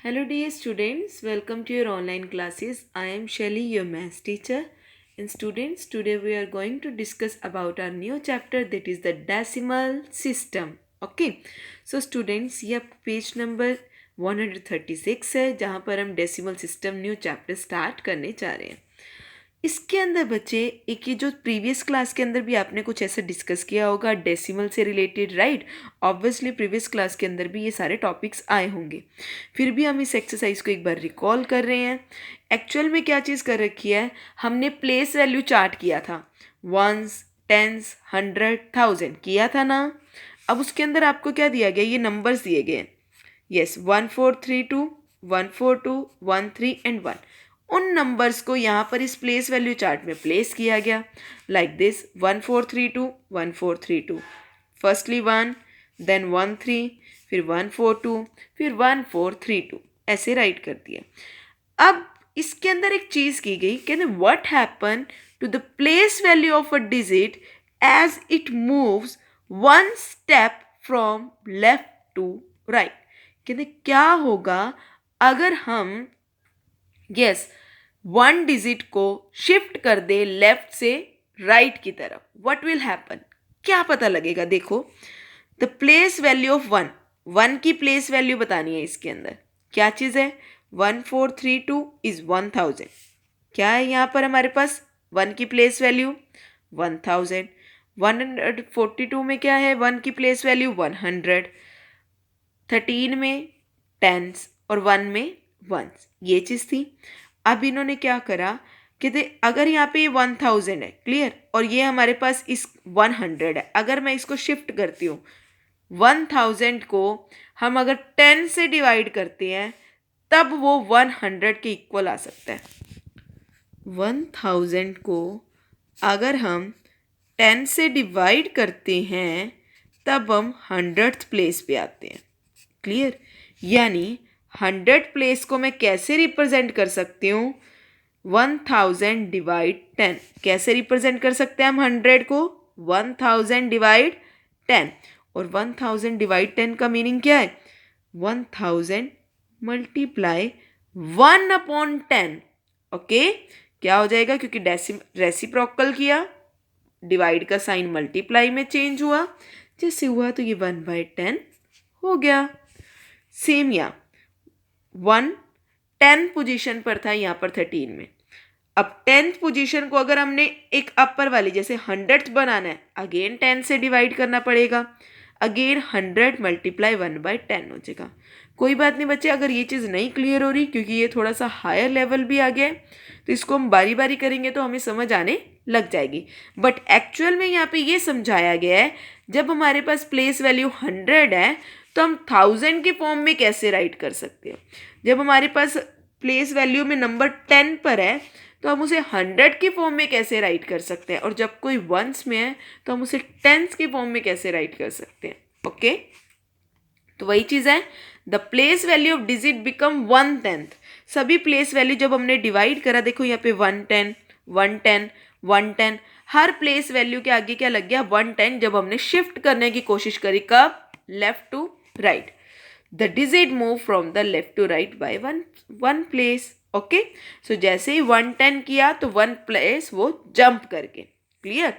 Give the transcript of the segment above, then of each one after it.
Hello, dear students. Welcome to your online classes. I am Shelly, your maths teacher. And students, today we are going to discuss about our new chapter, that is the decimal system. Okay. So students, ये page number 136 है जहाँ पर हम decimal system new chapter start करने जा रहे हैं. इसके अंदर बच्चे एक ये जो प्रीवियस क्लास के अंदर भी आपने कुछ ऐसा डिस्कस किया होगा डेसिमल से related, right. Obviously previous class के अंदर भी ये सारे टॉपिक्स आए होंगे. फिर भी हम इस एक्सरसाइज को एक बार रिकॉल कर रहे हैं. एक्चुअल में क्या चीज़ कर रखी है, हमने प्लेस वैल्यू चार्ट किया था. वंस, टेंस, 100, 1000 किया था ना. अब उसके अंदर आपको क्या दिया गया, ये नंबर्स दिए गए. Yes, 1432, 142, 13 and 1. उन नंबर्स को यहाँ पर इस प्लेस वैल्यू चार्ट में प्लेस किया गया लाइक दिस. 1432, 1432, फर्स्टली 1, देन 13, फिर 142, फिर 1432, ऐसे राइट कर दिया. अब इसके अंदर एक चीज़ की गई, कहते what happen to the place value of a digit as it moves one step from left to right. कहते क्या होगा अगर हम यस वन डिजिट को शिफ्ट कर दे लेफ्ट से राइट की तरफ. व्हाट विल हैपन, क्या पता लगेगा. देखो, the place value of one, one की प्लेस वैल्यू बतानी है. इसके अंदर क्या चीज़ है, 1432 इज 1000. क्या है यहाँ पर हमारे पास, वन की प्लेस वैल्यू 1000. 142 में क्या है, वन की प्लेस वैल्यू 100. 13 में टेंस और 1 में वंस. ये चीज़ थी. अब इन्होंने क्या करा, कहते अगर यहाँ पे 1000 है, क्लियर, और ये हमारे पास इस 100 है. अगर मैं इसको शिफ्ट करती हूँ, 1000 को हम अगर 10 से डिवाइड करते हैं तब वो 100 के इक्वल आ सकता है. 1000 को अगर हम 10 से डिवाइड करते हैं तब हम 100th प्लेस पे आते हैं. क्लियर. यानी 100 प्लेस को मैं कैसे रिप्रेजेंट कर सकती हूँ, 1000 डिवाइड 10. कैसे रिप्रेजेंट कर सकते हैं हम 100 को, 1000 डिवाइड 10. और 1000 डिवाइड 10 का मीनिंग क्या है, 1000 मल्टीप्लाई 1/10. ओके, क्या हो जाएगा, क्योंकि रेसिप्रोकल किया, डिवाइड का साइन मल्टीप्लाई में चेंज हुआ, जैसे हुआ तो ये 1/10 हो गया. सेम यहाँ 1 10 पोजीशन पर था, यहाँ पर 13 में. अब 10th पोजीशन को अगर हमने एक अपर वाली जैसे 100th बनाना है, अगेन 10 से डिवाइड करना पड़ेगा. अगेन 100 मल्टीप्लाई 1/10 हो जाएगा. कोई बात नहीं बच्चे, अगर ये चीज़ नहीं क्लियर हो रही, क्योंकि ये थोड़ा सा हायर लेवल भी आ गया है, तो इसको हम बारी बारी करेंगे तो हमें समझ आने लग जाएगी. बट एक्चुअल में यहाँ पे ये समझाया गया है, जब हमारे पास प्लेस वैल्यू 100 है तो हम 1000 के फॉर्म में कैसे राइट कर सकते हैं. जब हमारे पास प्लेस वैल्यू में नंबर 10 पर है तो हम उसे 100 के फॉर्म में कैसे राइट कर सकते हैं, और जब कोई वंस में है तो हम उसे टेंस के फॉर्म में कैसे राइट कर सकते हैं. ओके, तो वही चीज़ है, the place value of digit become 1/10. सभी प्लेस वैल्यू जब हमने डिवाइड करा, देखो यहाँ पे 110, 110, 110, हर प्लेस वैल्यू के आगे क्या लग गया, 110. जब हमने शिफ्ट करने की कोशिश करी, कब, left to right, the digit move from the left to right by one place. Okay, so जैसे ही 110 किया तो 1 प्लेस वो जंप करके. क्लियर.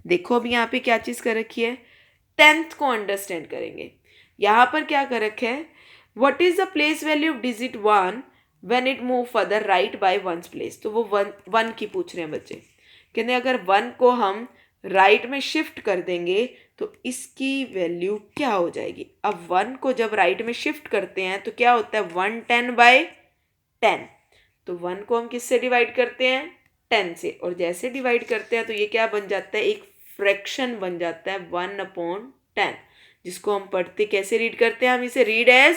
देखो अब यहाँ पे क्या चीज़ कर रखी है, 10th को अंडरस्टैंड करेंगे. यहाँ पर क्या कर रखे है, what is the place value of digit 1 when it move further right by ones place. तो वो वन की पूछ रहे हैं बच्चे. कहते अगर 1 को हम राइट में शिफ्ट कर देंगे तो इसकी वैल्यू क्या हो जाएगी. अब 1 को जब राइट में शिफ्ट करते हैं तो क्या होता है, 110/10. तो 1 को हम किससे डिवाइड करते हैं, 10 से, और जैसे डिवाइड करते हैं तो ये क्या बन जाता है, एक फ्रैक्शन बन जाता है 1/10, जिसको हम पढ़ते कैसे रीड करते हैं, हम इसे रीड एज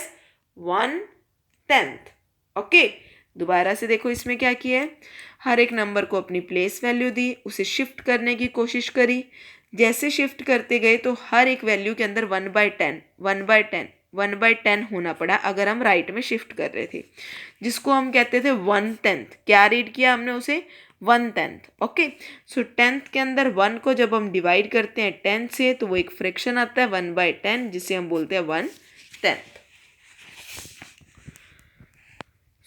1/10. ओके, दोबारा से देखो इसमें क्या किया है, हर एक नंबर को अपनी प्लेस वैल्यू दी, उसे शिफ्ट करने की कोशिश करी. जैसे शिफ्ट करते गए तो हर एक वैल्यू के अंदर 1/10, 1/10, 1/10 होना पड़ा अगर हम राइट में शिफ्ट कर रहे थे, जिसको हम कहते थे 1/10. क्या रीड किया हमने उसे, 1/10. ओके, सो 10th के अंदर 1 को जब हम डिवाइड करते हैं 10 से तो वो एक फ्रैक्शन आता है 1/10, जिसे हम बोलते हैं 1/10.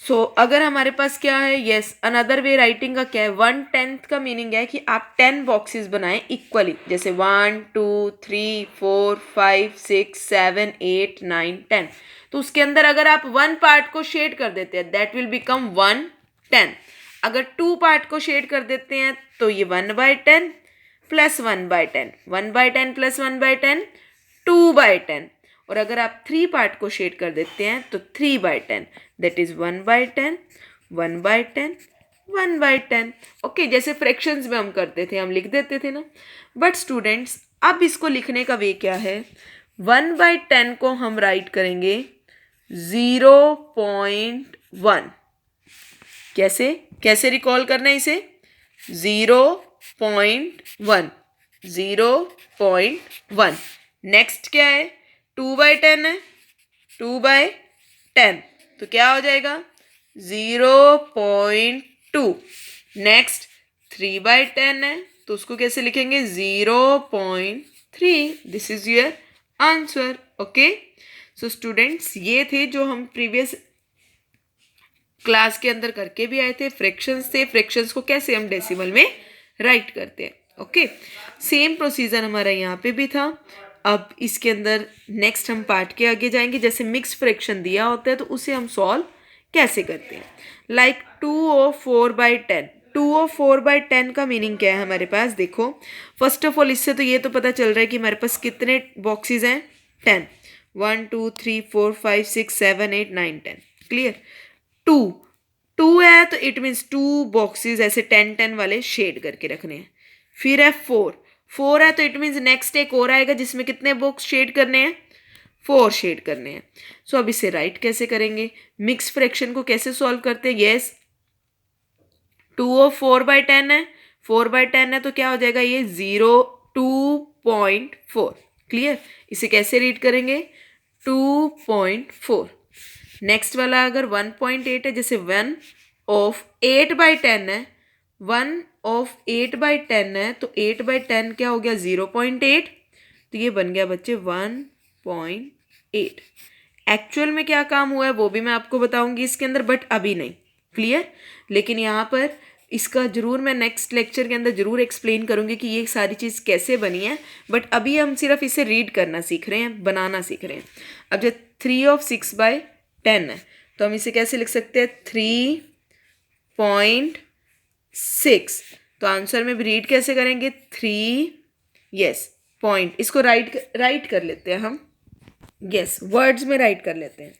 सो अगर हमारे पास क्या है, यस अनदर वे राइटिंग का क्या है, 1/10 का मीनिंग है कि आप 10 बॉक्सेस बनाएं इक्वली, जैसे 1 2 3 4 5 6 7 8 9 10। तो उसके अंदर अगर आप 1 पार्ट को शेड कर देते हैं दैट विल बिकम 1/10। अगर 2 पार्ट को शेड कर देते हैं तो ये 1/10 प्लस 1/10, 1/10 प्लस 1/10 2/10। और अगर आप 3 पार्ट को शेड कर देते हैं तो 3/10, दैट इज 1/10 1/10 1/10। ओके, जैसे फ्रैक्शंस में हम करते थे, हम लिख देते थे ना। बट स्टूडेंट्स अब इसको लिखने का वे क्या है, 1/10 को हम राइट करेंगे 0.1। कैसे कैसे रिकॉल करना है इसे, 0.1 0.1। नेक्स्ट क्या है, 2/10 है, 2/10 तो क्या हो जाएगा 0.2। नेक्स्ट 3/10 है तो उसको कैसे लिखेंगे 0.3। This is your answer. Okay, so students ये थे जो हम प्रीवियस क्लास के अंदर करके भी आए थे, फ्रैक्शंस थे। फ्रैक्शंस को कैसे हम डेसिमल में राइट करते हैं। ओके, सेम प्रोसीजर हमारा यहाँ पे भी था। अब इसके अंदर नेक्स्ट हम पार्ट के आगे जाएंगे, जैसे मिक्स फ्रैक्शन दिया होता है तो उसे हम सॉल्व कैसे करते हैं। लाइक 2/4/10, 2/4/10 का मीनिंग क्या है हमारे पास, देखो फर्स्ट ऑफ ऑल इससे तो ये तो पता चल रहा है कि हमारे पास कितने बॉक्सेस हैं, 10, 1 2 3 4 5 6 7 8 9 10। क्लियर, 2 है तो इट मीन्स 2 बॉक्सेस ऐसे 10 वाले शेड करके रखने हैं। फिर है 4 है तो इट मीन्स नेक्स्ट एक और आएगा जिसमें कितने बॉक्स शेड करने हैं, 4 शेड करने हैं। सो अब इसे राइट कैसे करेंगे, मिक्स फ्रैक्शन को कैसे सॉल्व करते हैं। यस 2/4/10 है, 4/10 है तो क्या हो जाएगा ये 2.4। क्लियर, इसे कैसे रीड करेंगे 2.4। नेक्स्ट वाला अगर 1.8 है, जैसे 1/8/10 है, 1/8/10 है तो 8/10 क्या हो गया 0.8। तो ये बन गया बच्चे 1.8। एक्चुअल में क्या काम हुआ है वो भी मैं आपको बताऊंगी इसके अंदर, बट अभी नहीं। क्लियर, लेकिन यहाँ पर इसका जरूर मैं नेक्स्ट लेक्चर के अंदर जरूर एक्सप्लेन करूंगी कि ये सारी चीज़ कैसे बनी है। बट अभी हम सिर्फ इसे रीड करना सीख रहे हैं, बनाना सीख रहे हैं। अब जो 3/6/10 है तो हम इसे कैसे लिख सकते हैं 3.6। तो आंसर में भी रीड कैसे करेंगे 3, यस पॉइंट, इसको राइट कर लेते हैं हम, यस वर्ड्स में राइट कर लेते हैं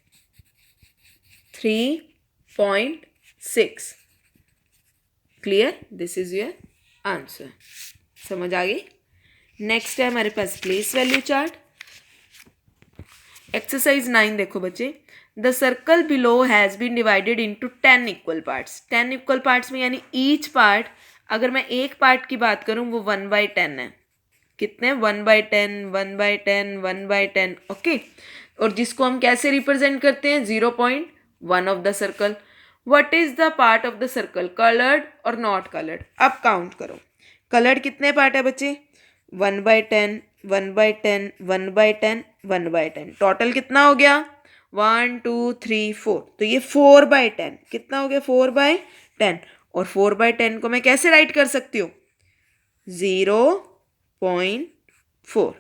3.6। Clear, this is your answer. समझ आ गई। नेक्स्ट है हमारे पास प्लेस वैल्यू चार्ट। एक्सरसाइज 9 देखो बच्चे, the circle below has been divided into 10 equal parts. 10 equal parts में यानी ईच पार्ट, अगर मैं एक पार्ट की बात करूं वो 1/10 है। कितने 1/10 1/10 1/10। ओके, और जिसको हम कैसे रिप्रेजेंट करते हैं 0.1 of the circle. What is the part of the circle, coloured और नॉट कलर्ड। अब काउंट करो, कलर्ड कितने पार्ट है बच्चे 1/10 1/10 1/10 1/10। टोटल कितना हो गया 1 2 3 4। तो ये 4/10 कितना हो गया 4/10। और 4/10 को मैं कैसे राइट कर सकती हूँ 0.4।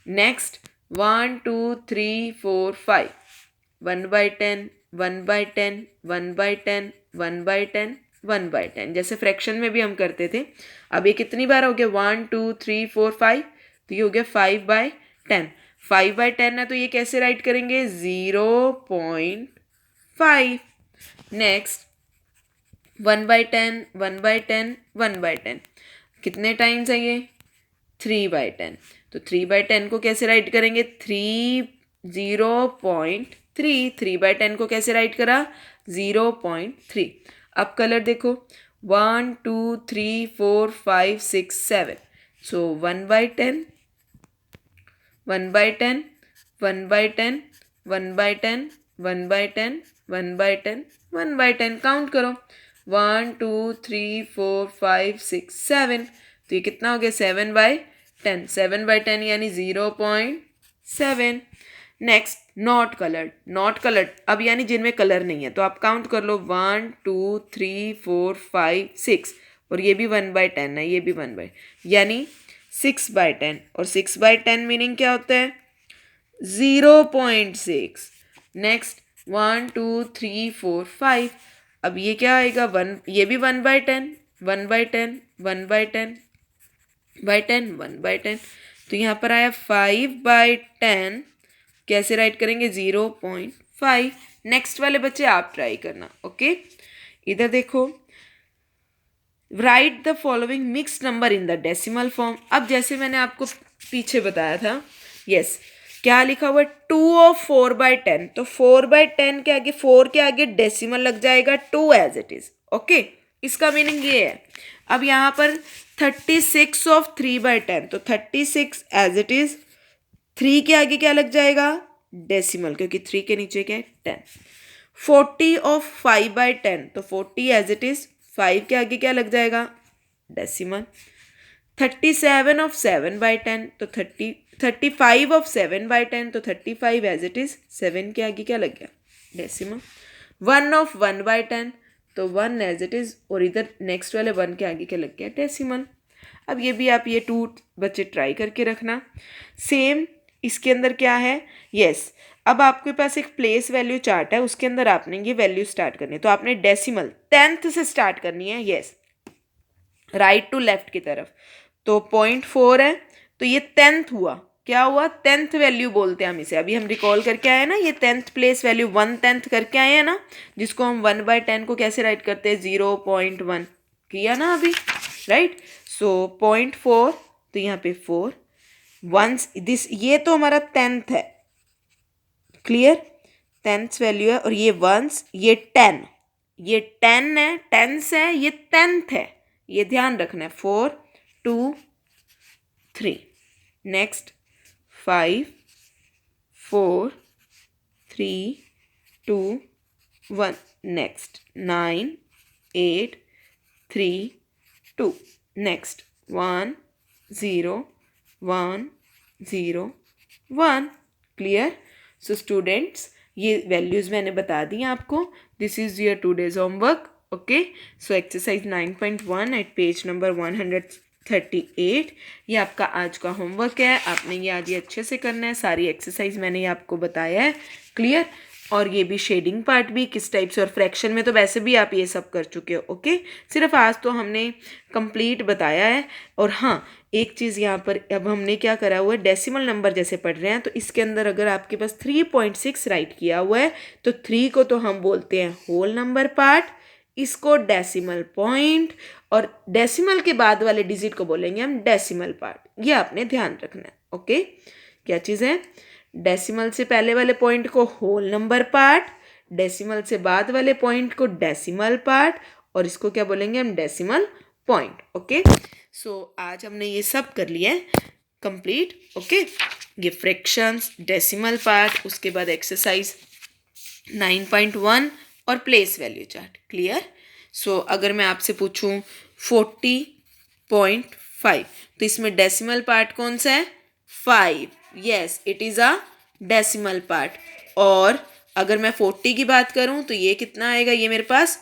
नेक्स्ट 1 2 3 4 5, 1/10 1/10 1/10 1/10 1/10, जैसे फ्रैक्शन में भी हम करते थे। अब ये कितनी बार हो गया 1 2 3 4 5, तो ये हो गया 5/10। 5/10 है तो ये कैसे राइट करेंगे 0.5। नेक्स्ट 1/10 1/10 1/10, कितने टाइम्स है ये 3/10। तो 3/10 को कैसे राइट करेंगे 0.3। 3/10 को कैसे राइट करा 0.3। अब कलर देखो 1 2 3 4 5 6 7। सो 1/10 1/10 1/10 1/10 1/10 1/10 1/10। काउंट करो 1 2 3 4 5 6 7। तो ये कितना हो गया 7/10। 7/10 यानी 0.7। नेक्स्ट नॉट कलर्ड अब यानी जिनमें कलर नहीं है, तो आप काउंट कर लो 1 2 3 4 5 6 और ये भी 1/10 है, ये भी 1/, यानी 6/10 और 6/10 मीनिंग क्या होता है 0.6। नेक्स्ट 1 2 3 4 5, अब ये क्या आएगा 1, ये भी 1/10 1/10 1/10 10 1/10, तो यहाँ पर आया 5/10, कैसे राइट करेंगे 0.5। नेक्स्ट वाले बच्चे आप ट्राई करना। ओके, इधर देखो, right the following mixed number in the decimal form. अब जैसे मैंने आपको पीछे बताया था, यस क्या लिखा हुआ है 2 of 4/10, तो 4/10 के आगे 4 के आगे डेसिमल लग जाएगा 2 एज इट इज। ओके, इसका मीनिंग ये है। अब यहाँ पर 36 of 3/10, तो 36 एज इट इज, 3 के आगे क्या लग जाएगा डेसिमल, क्योंकि 3 के नीचे क्या है 10। 40 of 5/10, तो 40 एज इट इज, 5 के आगे क्या लग जाएगा डेसिमल। 37 of 7/10, तो 35 of 7/10, तो 35 एज इट इज, 7 के आगे क्या लग गया डेसिमल। 1 of 1/10, तो 1 एज इट इज, और इधर नेक्स्ट वाले 1 के आगे क्या लग गया डेसिमल। अब ये भी आप ये 2 बच्चे ट्राई करके रखना। सेम इसके अंदर क्या है, यस अब आपके पास एक प्लेस वैल्यू चार्ट है, उसके अंदर आपने ये वैल्यू स्टार्ट करनी है, तो आपने डेसिमल 10th से स्टार्ट करनी है, यस राइट टू लेफ्ट की तरफ। तो 0.4 है, तो ये 10th हुआ, क्या हुआ 10th वैल्यू बोलते हैं हम इसे। अभी हम रिकॉल करके आए ना, ये 10th प्लेस वैल्यू 1/10 करके आए हैं ना, जिसको हम 1/10 को कैसे राइट करते हैं 0.1 किया ना अभी, राइट। सो 0.4, तो यहाँ पे 4 वंस दिस, ये तो हमारा 10th है, क्लियर 10th वैल्यू है, और ये वंस, ये 10, ये 10 है, 10th है, ये 10th है, ये ध्यान रखना है। 4 2 3, next 5 4 3 2 1, next 9 8 3 2, next 1 0 1 0 1, clear. So students, ये वैल्यूज़ मैंने बता दी आपको। This is your today's homework. Okay, so exercise 9.1 at page number 138, ये आपका आज का होमवर्क है। आपने ये आज ये अच्छे से करना है, सारी एक्सरसाइज मैंने ये आपको बताया है, क्लियर। और ये भी शेडिंग पार्ट भी किस टाइप से, और फ्रैक्शन में तो वैसे भी आप ये सब कर चुके हो। ओके, सिर्फ आज तो हमने कंप्लीट बताया है। और हाँ, एक चीज़ यहाँ पर अब हमने क्या करा हुआ है, डेसिमल नंबर जैसे पढ़ रहे हैं, तो इसके अंदर अगर आपके पास 3.6 राइट किया हुआ है, तो 3 को तो हम बोलते हैं होल नंबर पार्ट, इसको डेसिमल पॉइंट, और डेसिमल के बाद वाले डिजिट को बोलेंगे हम डेसिमल पार्ट। ये आपने ध्यान रखना है। ओके, क्या चीज़ है, डेसिमल से पहले वाले पॉइंट को होल नंबर पार्ट, डेसिमल से बाद वाले पॉइंट को डेसिमल पार्ट, और इसको क्या बोलेंगे हम डेसिमल पॉइंट। ओके, सो आज हमने ये सब कर लिया है कंप्लीट। ओके, ये फ्रैक्शंस, डेसिमल पार्ट, उसके बाद एक्सरसाइज 9.1 और प्लेस वैल्यू चार्ट, क्लियर। सो अगर मैं आपसे पूछूं 40.5, तो इसमें डेसिमल पार्ट कौन सा है 5, yes it is a decimal part. और अगर मैं 40 की बात करूं तो ये कितना आएगा, ये मेरे पास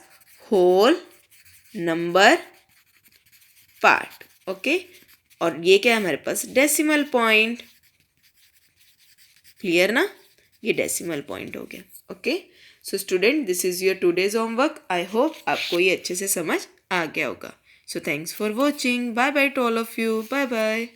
होल नंबर पार्ट। ओके, और ये क्या है हमारे पास डेसिमल पॉइंट, क्लियर ना, ये डेसिमल पॉइंट हो गया। Okay, so student, this is your today's homework. I hope आपको ये अच्छे से समझ आ गया होगा। So thanks for watching, bye bye to all of you, bye bye.